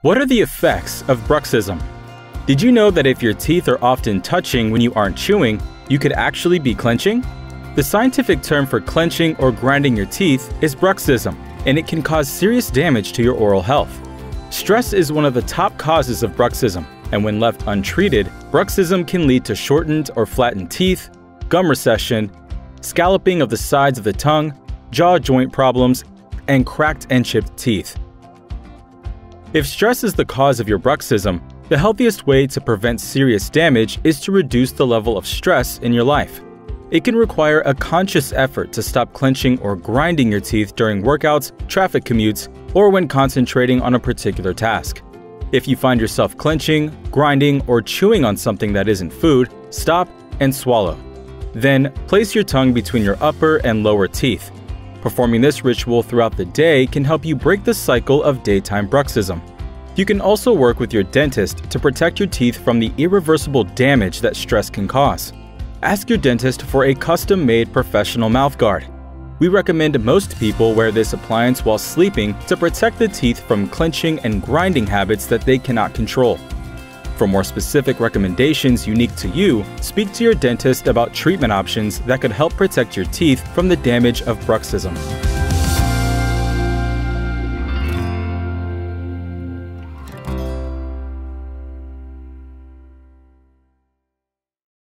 What are the effects of bruxism? Did you know that if your teeth are often touching when you aren't chewing, you could actually be clenching? The scientific term for clenching or grinding your teeth is bruxism, and it can cause serious damage to your oral health. Stress is one of the top causes of bruxism, and when left untreated, bruxism can lead to shortened or flattened teeth, gum recession, scalloping of the sides of the tongue, jaw joint problems, and cracked and chipped teeth. If stress is the cause of your bruxism, the healthiest way to prevent serious damage is to reduce the level of stress in your life. It can require a conscious effort to stop clenching or grinding your teeth during workouts, traffic commutes, or when concentrating on a particular task. If you find yourself clenching, grinding, or chewing on something that isn't food, stop and swallow. Then, place your tongue between your upper and lower teeth. Performing this ritual throughout the day can help you break the cycle of daytime bruxism. You can also work with your dentist to protect your teeth from the irreversible damage that stress can cause. Ask your dentist for a custom-made professional mouthguard. We recommend most people wear this appliance while sleeping to protect the teeth from clenching and grinding habits that they cannot control. For more specific recommendations unique to you, speak to your dentist about treatment options that could help protect your teeth from the damage of bruxism.